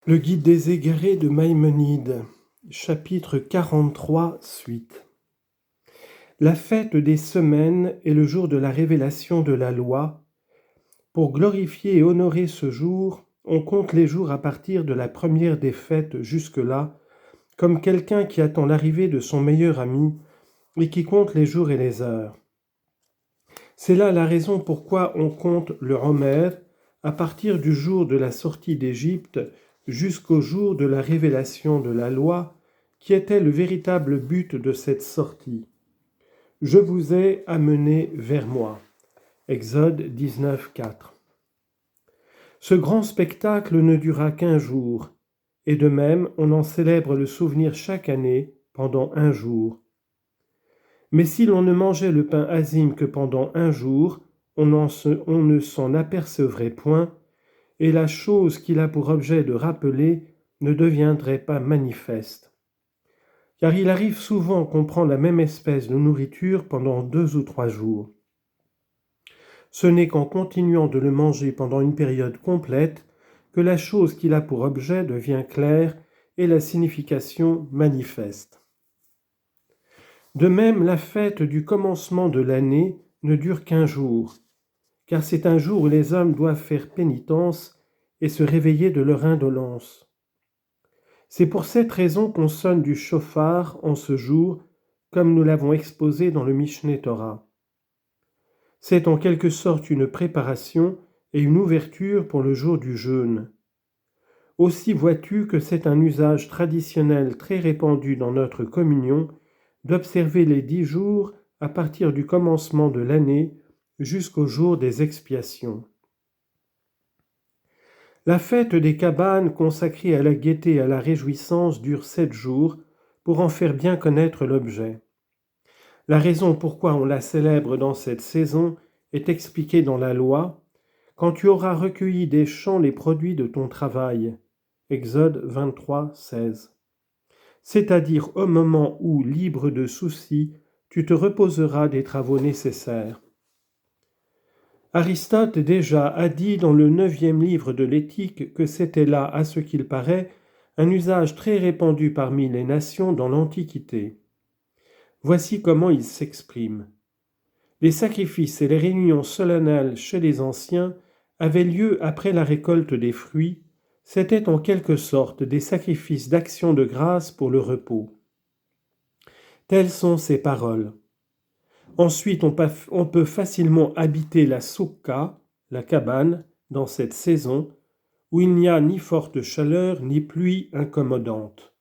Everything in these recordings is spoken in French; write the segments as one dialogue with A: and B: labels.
A: Le Guide des égarés de Maïmonide, chapitre 43, suite. La fête des semaines est le jour de la révélation de la loi. Pour glorifier et honorer ce jour, on compte les jours à partir de la première des fêtes jusque-là, comme quelqu'un qui attend l'arrivée de son meilleur ami et qui compte les jours et les heures. C'est là la raison pourquoi on compte le Homer à partir du jour de la sortie d'Égypte jusqu'au jour de la révélation de la loi, qui était le véritable but de cette sortie. Je vous ai amené vers moi. Exode 19, 4. Ce grand spectacle ne dura qu'1 jour, et de même on en célèbre le souvenir chaque année pendant 1 jour. Mais si l'on ne mangeait le pain azime que pendant 1 jour, on ne s'en apercevrait point, et la chose qu'il a pour objet de rappeler ne deviendrait pas manifeste. Car il arrive souvent qu'on prend la même espèce de nourriture pendant 2 ou 3 jours. Ce n'est qu'en continuant de le manger pendant une période complète que la chose qu'il a pour objet devient claire et la signification manifeste. De même, la fête du commencement de l'année ne dure qu'1 jour, car c'est un jour où les hommes doivent faire pénitence et se réveiller de leur indolence. C'est pour cette raison qu'on sonne du chauffard en ce jour, comme nous l'avons exposé dans le Mishneh Torah. C'est en quelque sorte une préparation et une ouverture pour le jour du jeûne. Aussi vois-tu que c'est un usage traditionnel très répandu dans notre communion d'observer les 10 jours à partir du commencement de l'année jusqu'au jour des expiations. La fête des cabanes consacrée à la gaieté et à la réjouissance dure 7 jours pour en faire bien connaître l'objet. La raison pourquoi on la célèbre dans cette saison est expliquée dans la loi. Quand tu auras recueilli des champs les produits de ton travail. Exode 23, 16. C'est-à-dire au moment où, libre de soucis, tu te reposeras des travaux nécessaires. Aristote déjà a dit dans le 9e livre de l'Éthique que c'était là, à ce qu'il paraît, un usage très répandu parmi les nations dans l'Antiquité. Voici comment il s'exprime. Les sacrifices et les réunions solennelles chez les anciens avaient lieu après la récolte des fruits. C'étaient en quelque sorte des sacrifices d'action de grâce pour le repos. Telles sont ces paroles. Ensuite, on peut facilement habiter la soukha, la cabane, dans cette saison, où il n'y a ni forte chaleur, ni pluie incommodante.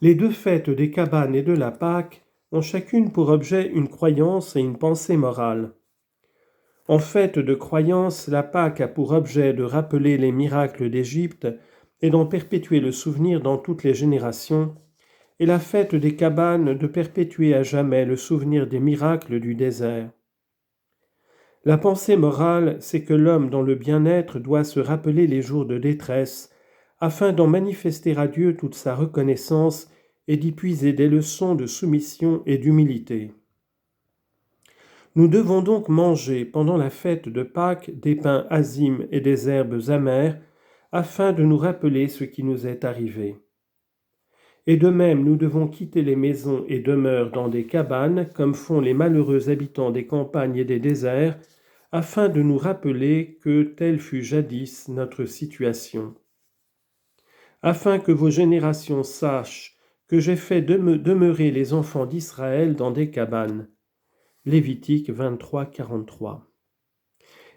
A: Les 2 fêtes des cabanes et de la Pâque ont chacune pour objet une croyance et une pensée morale. En fait de croyance, la Pâque a pour objet de rappeler les miracles d'Égypte et d'en perpétuer le souvenir dans toutes les générations, et la fête des cabanes de perpétuer à jamais le souvenir des miracles du désert. La pensée morale, c'est que l'homme dans le bien-être doit se rappeler les jours de détresse, afin d'en manifester à Dieu toute sa reconnaissance et d'y puiser des leçons de soumission et d'humilité. Nous devons donc manger pendant la fête de Pâques des pains azimes et des herbes amères, afin de nous rappeler ce qui nous est arrivé. Et de même, nous devons quitter les maisons et demeures dans des cabanes, comme font les malheureux habitants des campagnes et des déserts, afin de nous rappeler que telle fut jadis notre situation. Afin que vos générations sachent que j'ai fait demeurer les enfants d'Israël dans des cabanes. Lévitique 23, 43.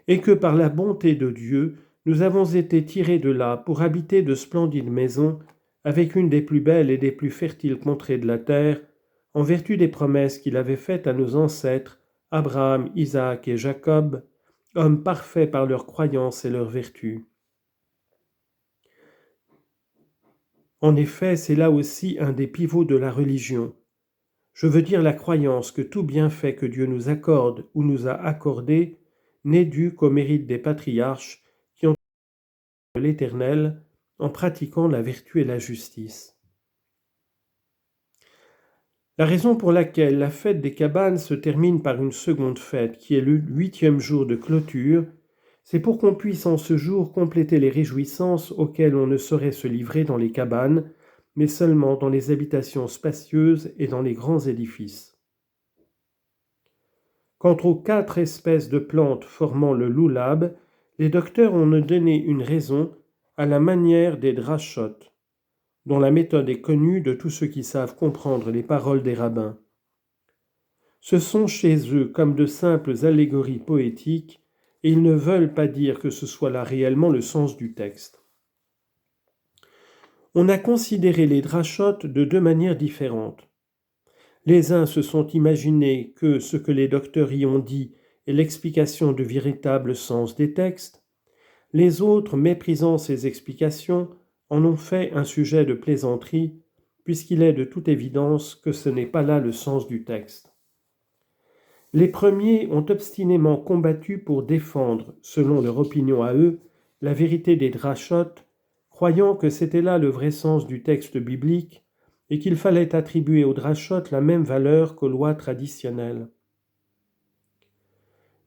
A: Et que par la bonté de Dieu, nous avons été tirés de là pour habiter de splendides maisons, avec une des plus belles et des plus fertiles contrées de la terre, en vertu des promesses qu'il avait faites à nos ancêtres, Abraham, Isaac et Jacob, hommes parfaits par leur croyance et leur vertu. En effet, c'est là aussi un des pivots de la religion. Je veux dire la croyance que tout bienfait que Dieu nous accorde ou nous a accordé n'est dû qu'au mérite des patriarches qui ont de l'Éternel en pratiquant la vertu et la justice. La raison pour laquelle la fête des cabanes se termine par une seconde fête, qui est le 8e jour de clôture, C'est pour qu'on puisse en ce jour compléter les réjouissances auxquelles on ne saurait se livrer dans les cabanes, mais seulement dans les habitations spacieuses et dans les grands édifices. Quant aux 4 espèces de plantes formant le loulab, les docteurs ont donné une raison à la manière des drachotes, dont la méthode est connue de tous ceux qui savent comprendre les paroles des rabbins. Ce sont chez eux comme de simples allégories poétiques, et ils ne veulent pas dire que ce soit là réellement le sens du texte. On a considéré les drachotes de 2 manières différentes. Les uns se sont imaginés que ce que les docteurs y ont dit est l'explication du véritable sens des textes. Les autres, méprisant ces explications, en ont fait un sujet de plaisanterie, puisqu'il est de toute évidence que ce n'est pas là le sens du texte. Les premiers ont obstinément combattu pour défendre, selon leur opinion à eux, la vérité des drachotes, croyant que c'était là le vrai sens du texte biblique et qu'il fallait attribuer aux drachotes la même valeur qu'aux lois traditionnelles.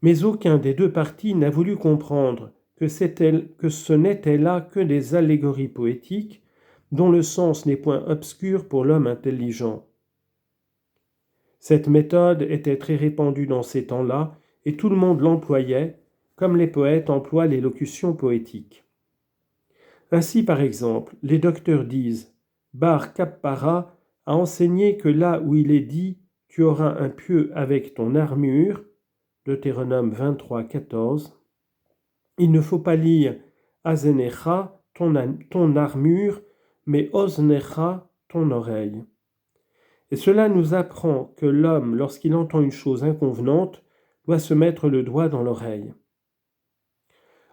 A: Mais aucun des 2 partis n'a voulu comprendre que ce n'était là que des allégories poétiques dont le sens n'est point obscur pour l'homme intelligent. Cette méthode était très répandue dans ces temps-là et tout le monde l'employait, comme les poètes emploient l'élocution poétique. Ainsi, par exemple, les docteurs disent « Bar Kappara a enseigné que là où il est dit « Tu auras un pieu avec ton armure » Deutéronome 23, 14, il ne faut pas lire « Azenecha » ton armure, mais « Oznecha » ton oreille. Et cela nous apprend que l'homme, lorsqu'il entend une chose inconvenante, doit se mettre le doigt dans l'oreille.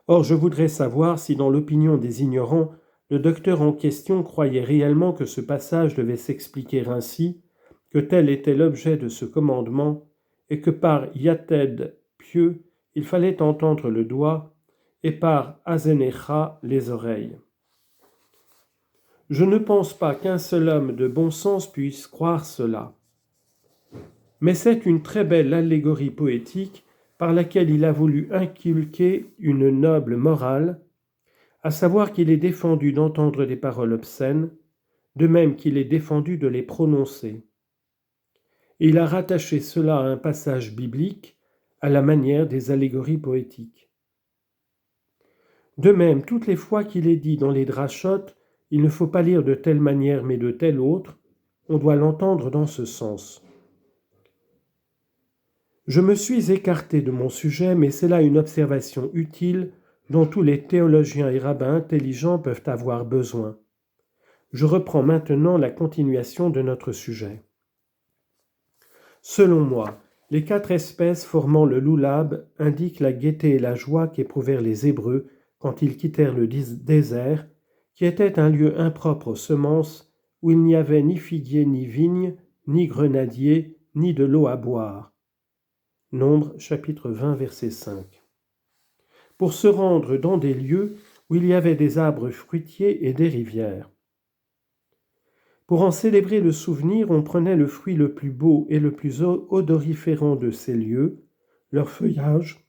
A: Or, je voudrais savoir si, dans l'opinion des ignorants, le docteur en question croyait réellement que ce passage devait s'expliquer ainsi, que tel était l'objet de ce commandement, et que par yated, pieux, il fallait entendre le doigt, et par azenecha, les oreilles. Je ne pense pas qu'un seul homme de bon sens puisse croire cela. Mais c'est une très belle allégorie poétique par laquelle il a voulu inculquer une noble morale, à savoir qu'il est défendu d'entendre des paroles obscènes, de même qu'il est défendu de les prononcer. Et il a rattaché cela à un passage biblique, à la manière des allégories poétiques. De même, toutes les fois qu'il est dit dans les drachotes, il ne faut pas lire de telle manière mais de telle autre, on doit l'entendre dans ce sens. Je me suis écarté de mon sujet, mais c'est là une observation utile dont tous les théologiens et rabbins intelligents peuvent avoir besoin. Je reprends maintenant la continuation de notre sujet. Selon moi, les 4 espèces formant le loulab indiquent la gaieté et la joie qu'éprouvèrent les Hébreux quand ils quittèrent le désert, qui était un lieu impropre aux semences, où il n'y avait ni figuier ni vigne, ni grenadier, ni de l'eau à boire. Nombre chapitre 20 verset 5. Pour se rendre dans des lieux où il y avait des arbres fruitiers et des rivières. Pour en célébrer le souvenir, on prenait le fruit le plus beau et le plus odoriférant de ces lieux, leur feuillage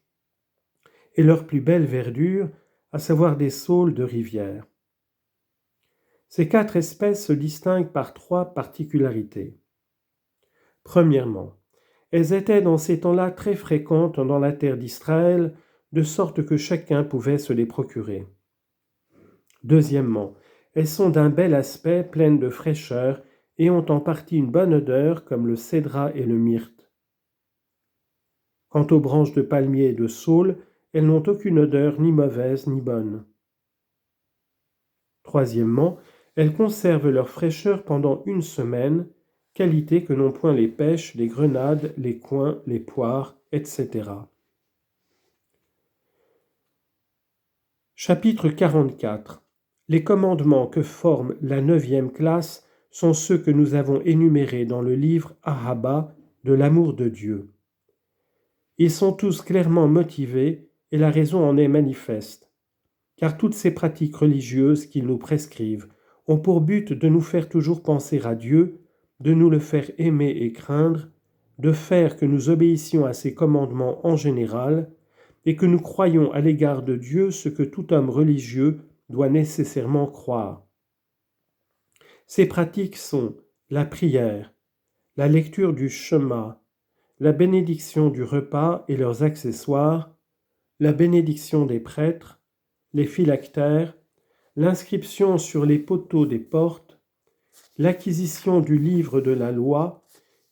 A: et leur plus belle verdure, à savoir des saules de rivière. Ces 4 espèces se distinguent par 3 particularités. Premièrement, elles étaient dans ces temps-là très fréquentes dans la terre d'Israël, de sorte que chacun pouvait se les procurer. Deuxièmement, elles sont d'un bel aspect, pleines de fraîcheur, et ont en partie une bonne odeur comme le cédrat et le myrte. Quant aux branches de palmier et de saule, elles n'ont aucune odeur ni mauvaise ni bonne. Troisièmement, elles conservent leur fraîcheur pendant 1 semaine, qualité que n'ont point les pêches, les grenades, les coings, les poires, etc. Chapitre 44. Les commandements que forme la 9e classe sont ceux que nous avons énumérés dans le livre Ahaba de l'amour de Dieu. Ils sont tous clairement motivés et la raison en est manifeste, car toutes ces pratiques religieuses qu'ils nous prescrivent ont pour but de nous faire toujours penser à Dieu, de nous le faire aimer et craindre, de faire que nous obéissions à ses commandements en général, et que nous croyons à l'égard de Dieu ce que tout homme religieux doit nécessairement croire. Ces pratiques sont la prière, la lecture du Shema, la bénédiction du repas et leurs accessoires, la bénédiction des prêtres, les phylactères, l'inscription sur les poteaux des portes, l'acquisition du livre de la loi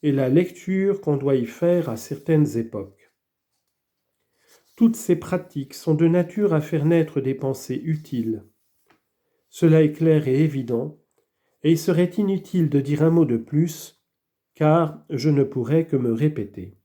A: et la lecture qu'on doit y faire à certaines époques. Toutes ces pratiques sont de nature à faire naître des pensées utiles. Cela est clair et évident, et il serait inutile de dire un mot de plus, car je ne pourrais que me répéter.